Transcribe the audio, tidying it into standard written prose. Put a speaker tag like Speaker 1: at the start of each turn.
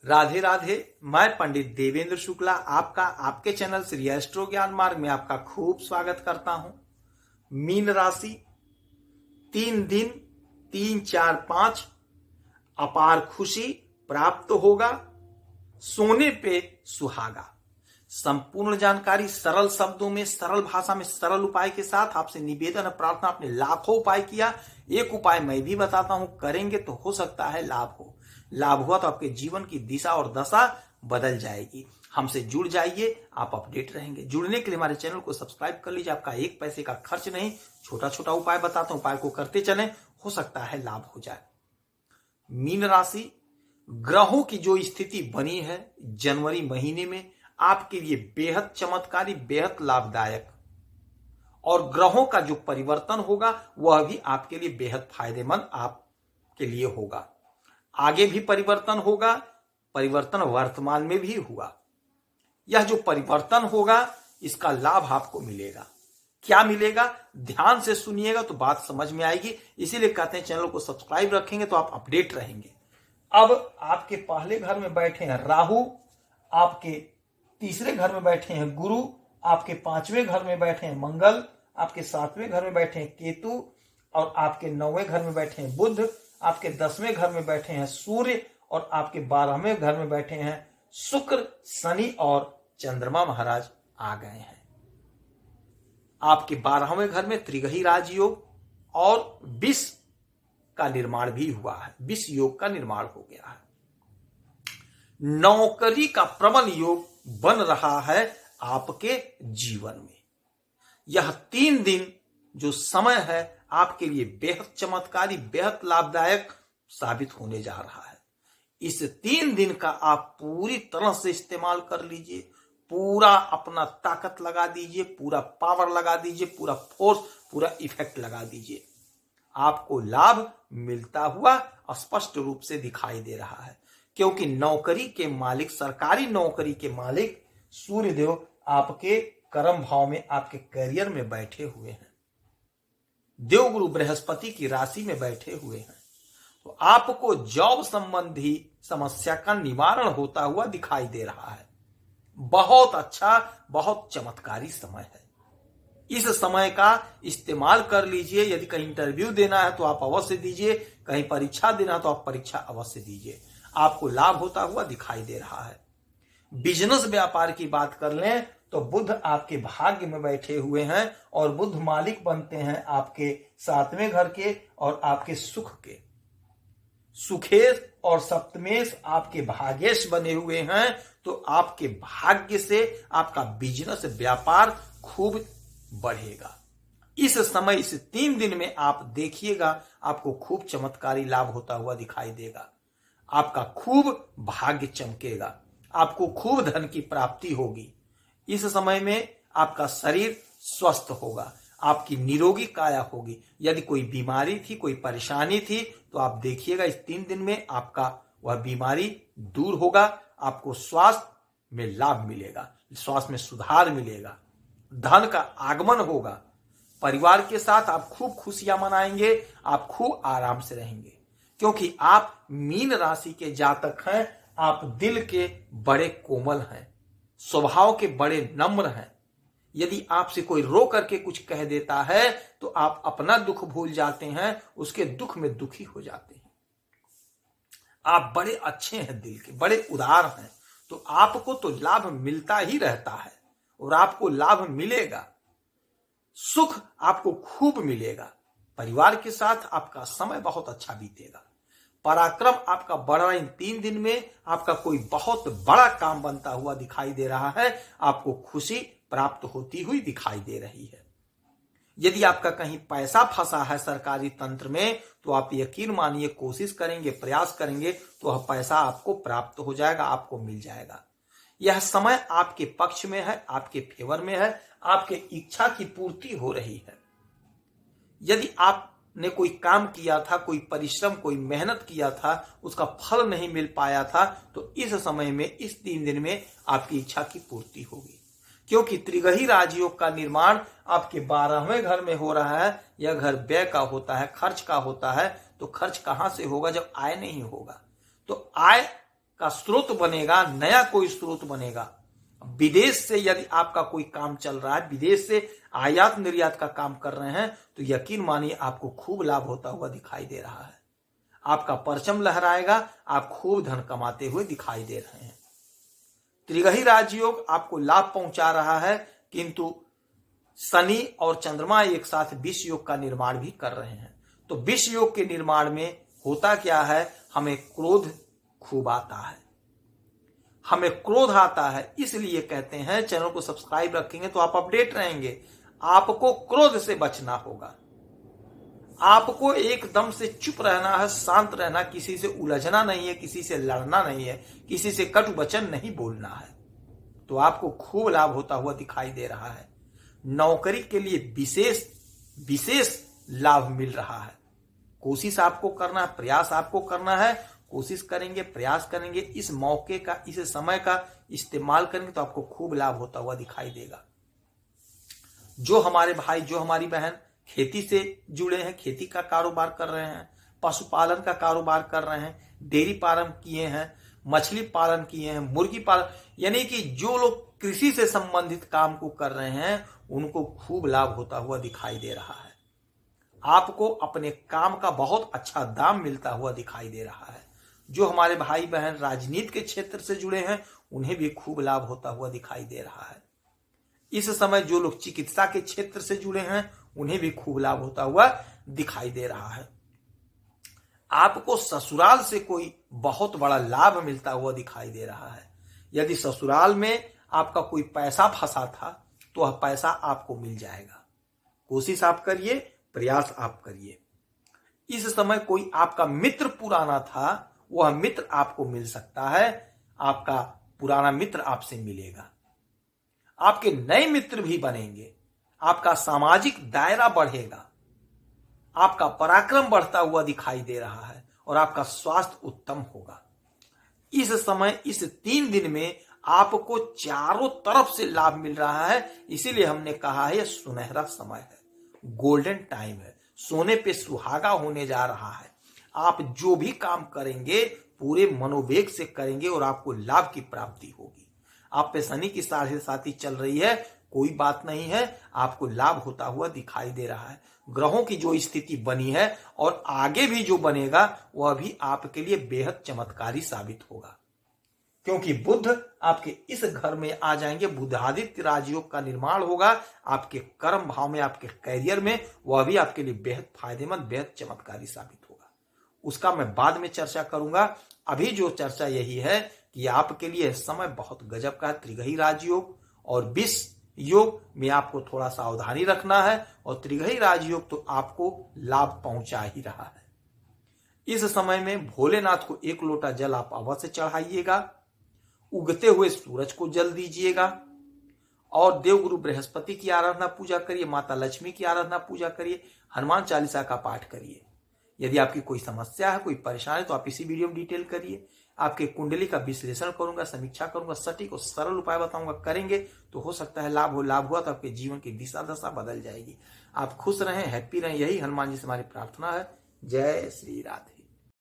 Speaker 1: राधे राधे। मैं पंडित देवेंद्र शुक्ला आपका आपके चैनल श्री एस्ट्रो ज्ञान मार्ग में आपका खूब स्वागत करता हूं। मीन राशि 3 दिन 3, 4, 5 अपार खुशी प्राप्त होगा, सोने पे सुहागा। संपूर्ण जानकारी सरल शब्दों में, सरल भाषा में, सरल उपाय के साथ आपसे निवेदन है, प्रार्थना। आपने लाखों उपाय किया, एक उपाय मैं भी बताता हूं, करेंगे तो हो सकता है लाभ हो। लाभ हुआ तो आपके जीवन की दिशा और दशा बदल जाएगी। हमसे जुड़ जाइए, आप अपडेट रहेंगे। जुड़ने के लिए हमारे चैनल को सब्सक्राइब कर लीजिए। आपका एक पैसे का खर्च नहीं, छोटा छोटा उपाय बताता हूं, उपाय को करते चलें, हो सकता है लाभ हो जाए। मीन राशि, ग्रहों की जो स्थिति बनी है जनवरी महीने में आपके लिए बेहद चमत्कारी, बेहद लाभदायक, और ग्रहों का जो परिवर्तन होगा वह भी आपके लिए बेहद फायदेमंद आपके लिए होगा। आगे भी परिवर्तन होगा, परिवर्तन वर्तमान में भी हुआ। यह जो परिवर्तन होगा इसका लाभ आपको मिलेगा। क्या मिलेगा, ध्यान से सुनिएगा तो बात समझ में आएगी। इसीलिए कहते हैं चैनल को सब्सक्राइब रखेंगे तो आप अपडेट रहेंगे। अब आपके पहले घर में बैठे हैं राहु, आपके तीसरे घर में बैठे हैं गुरु, आपके 5वें घर में बैठे हैं मंगल, आपके 7वें घर में बैठे हैं केतु, और आपके 9वें घर में बैठे हैं बुध, आपके 10वें घर में बैठे हैं सूर्य, और आपके 12वें घर में बैठे हैं शुक्र, शनि और चंद्रमा महाराज आ गए हैं। आपके 12वें घर में त्रिग्रही राजयोग और विष का निर्माण भी हुआ है, विष योग का निर्माण हो गया है। नौकरी का प्रबल योग बन रहा है आपके जीवन में। यह 3 दिन जो समय है आपके लिए बेहद चमत्कारी, बेहद लाभदायक साबित होने जा रहा है। इस 3 दिन का आप पूरी तरह से इस्तेमाल कर लीजिए, पूरा अपना ताकत लगा दीजिए, पूरा पावर लगा दीजिए, पूरा फोर्स, पूरा इफेक्ट लगा दीजिए। आपको लाभ मिलता हुआ स्पष्ट रूप से दिखाई दे रहा है, क्योंकि नौकरी के मालिक, सरकारी नौकरी के मालिक सूर्यदेव आपके कर्म भाव में, आपके करियर में बैठे हुए हैं। देवगुरु बृहस्पति की राशि में बैठे हुए हैं, तो आपको जॉब संबंधी समस्या का निवारण होता हुआ दिखाई दे रहा है। बहुत अच्छा, बहुत चमत्कारी समय है। इस समय का इस्तेमाल कर लीजिए। यदि कहीं इंटरव्यू देना है तो आप अवश्य दीजिए, कहीं परीक्षा देना है तो आप परीक्षा अवश्य दीजिए। आपको लाभ होता हुआ दिखाई दे रहा है। बिजनेस व्यापार की बात कर लें तो बुध आपके भाग्य में बैठे हुए हैं, और बुध मालिक बनते हैं आपके 7वें घर के और आपके सुख के। सुखेश और सप्तमेश आपके भाग्येश बने हुए हैं, तो आपके भाग्य से आपका बिजनेस व्यापार खूब बढ़ेगा। इस समय, इस 3 दिन में आप देखिएगा, आपको खूब चमत्कारी लाभ होता हुआ दिखाई देगा। आपका खूब भाग्य चमकेगा, आपको खूब धन की प्राप्ति होगी। इस समय में आपका शरीर स्वस्थ होगा, आपकी निरोगी काया होगी। यदि कोई बीमारी थी, कोई परेशानी थी, तो आप देखिएगा इस 3 दिन में आपका वह बीमारी दूर होगा। आपको स्वास्थ्य में लाभ मिलेगा, स्वास्थ्य में सुधार मिलेगा, धन का आगमन होगा। परिवार के साथ आप खूब खुशियां मनाएंगे, आप खूब आराम से रहेंगे, क्योंकि आप मीन राशि के जातक हैं। आप दिल के बड़े कोमल हैं, स्वभाव के बड़े नम्र हैं। यदि आपसे कोई रो करके कुछ कह देता है तो आप अपना दुख भूल जाते हैं, उसके दुख में दुखी हो जाते हैं। आप बड़े अच्छे हैं, दिल के बड़े उदार हैं, तो आपको तो लाभ मिलता ही रहता है, और आपको लाभ मिलेगा। सुख आपको खूब मिलेगा। परिवार के साथ आपका समय बहुत अच्छा बीतेगा। पराक्रम आपका बढ़ा। इन 3 दिन में आपका कोई बहुत बड़ा काम बनता हुआ दिखाई दे रहा है। आपको खुशी प्राप्त होती हुई दिखाई दे रही है। यदि आपका कहीं पैसा फंसा है सरकारी तंत्र में, तो आप यकीन मानिए, कोशिश करेंगे, प्रयास करेंगे तो वह पैसा आपको प्राप्त हो जाएगा, आपको मिल जाएगा। यह समय आपके पक्ष में है, आपके फेवर में है, आपके इच्छा की पूर्ति हो रही है। यदि आपने कोई काम किया था, कोई परिश्रम, कोई मेहनत किया था, उसका फल नहीं मिल पाया था, तो इस समय में, इस 3 दिन में आपकी इच्छा की पूर्ति होगी। क्योंकि त्रिग्रही राजयोग का निर्माण आपके 12वें घर में हो रहा है। यह घर व्यय का होता है, खर्च का होता है, तो खर्च कहां से होगा जब आय नहीं होगा। तो आय का स्रोत बनेगा, नया कोई स्रोत बनेगा। विदेश से यदि आपका कोई काम चल रहा है, विदेश से आयात निर्यात का काम कर रहे हैं, तो यकीन मानिए आपको खूब लाभ होता हुआ दिखाई दे रहा है। आपका परचम लहराएगा, आप खूब धन कमाते हुए दिखाई दे रहे हैं। त्रिग्रही राजयोग आपको लाभ पहुंचा रहा है, किंतु शनि और चंद्रमा एक साथ विष योग का निर्माण भी कर रहे हैं। तो विष योग के निर्माण में होता क्या है, हमें क्रोध खूब आता है, हमें क्रोध आता है। इसलिए कहते हैं चैनल को सब्सक्राइब रखेंगे तो आप अपडेट रहेंगे। आपको क्रोध से बचना होगा, आपको एकदम से चुप रहना है, शांत रहना, किसी से उलझना नहीं है, किसी से लड़ना नहीं है, किसी से कटु वचन नहीं बोलना है। तो आपको खूब लाभ होता हुआ दिखाई दे रहा है। नौकरी के लिए विशेष लाभ मिल रहा है। कोशिश आपको करना है, प्रयास आपको करना है, कोशिश करेंगे, प्रयास करेंगे, इस मौके का, इस समय का इस्तेमाल करेंगे तो आपको खूब लाभ होता हुआ दिखाई देगा। जो हमारे भाई, जो हमारी बहन खेती से जुड़े हैं, खेती का कारोबार कर रहे हैं, पशुपालन का कारोबार कर रहे हैं, डेयरी पालन किए हैं, मछली पालन किए हैं, मुर्गी पालन, यानी कि जो लोग कृषि से संबंधित काम को कर रहे हैं उनको खूब लाभ होता हुआ दिखाई दे रहा है। आपको अपने काम का बहुत अच्छा दाम मिलता हुआ दिखाई दे रहा है। जो हमारे भाई बहन राजनीति के क्षेत्र से जुड़े हैं उन्हें भी खूब लाभ होता हुआ दिखाई दे रहा है। इस समय जो लोग चिकित्सा के क्षेत्र से जुड़े हैं उन्हें भी खूब लाभ होता हुआ दिखाई दे रहा है। आपको ससुराल से कोई बहुत बड़ा लाभ मिलता हुआ दिखाई दे रहा है। यदि ससुराल में आपका कोई पैसा फंसा था तो वह पैसा आपको मिल जाएगा। कोशिश आप करिए, प्रयास आप करिए। इस समय कोई आपका मित्र पुराना था, वह मित्र आपको मिल सकता है, आपका पुराना मित्र आपसे मिलेगा, आपके नए मित्र भी बनेंगे, आपका सामाजिक दायरा बढ़ेगा, आपका पराक्रम बढ़ता हुआ दिखाई दे रहा है और आपका स्वास्थ्य उत्तम होगा। इस समय, इस 3 दिन में आपको चारों तरफ से लाभ मिल रहा है। इसीलिए हमने कहा है यह सुनहरा समय है, गोल्डन टाइम है, सोने पे सुहागा होने जा रहा है। आप जो भी काम करेंगे पूरे मनोवेग से करेंगे और आपको लाभ की प्राप्ति होगी। आप पे शनि की साढ़े चल रही है, कोई बात नहीं है, आपको लाभ होता हुआ दिखाई दे रहा है। ग्रहों की जो स्थिति बनी है और आगे भी जो बनेगा वह भी आपके लिए बेहद चमत्कारी साबित होगा, क्योंकि बुध आपके इस घर में आ जाएंगे। बुधादित्य राजयोग का निर्माण होगा आपके कर्म भाव में, आपके कैरियर में, वह भी आपके लिए बेहद फायदेमंद, बेहद चमत्कारी साबित होगा। उसका मैं बाद में चर्चा करूंगा। अभी जो चर्चा यही है कि आपके लिए समय बहुत गजब का है। त्रिग्रही राजयोग और विष योग में आपको थोड़ा सावधानी रखना है, और त्रिग्रही राजयोग तो आपको लाभ पहुंचा ही रहा है। इस समय में भोलेनाथ को 1 लोटा जल आप अवश्य चढ़ाइएगा, उगते हुए सूरज को जल दीजिएगा, और देवगुरु बृहस्पति की आराधना पूजा करिए, माता लक्ष्मी की आराधना पूजा करिए, हनुमान चालीसा का पाठ करिए। यदि आपकी कोई समस्या है, कोई परेशानी, तो आप इसी वीडियो में डिटेल करिए। आपके कुंडली का विश्लेषण करूंगा, समीक्षा करूंगा, सटीक और सरल उपाय बताऊंगा। करेंगे तो हो सकता है लाभ हो। लाभ हुआ तो आपके जीवन की दिशा दशा बदल जाएगी। आप खुश रहें, हैप्पी रहें, यही हनुमान जी से हमारी प्रार्थना है। जय श्री राधे।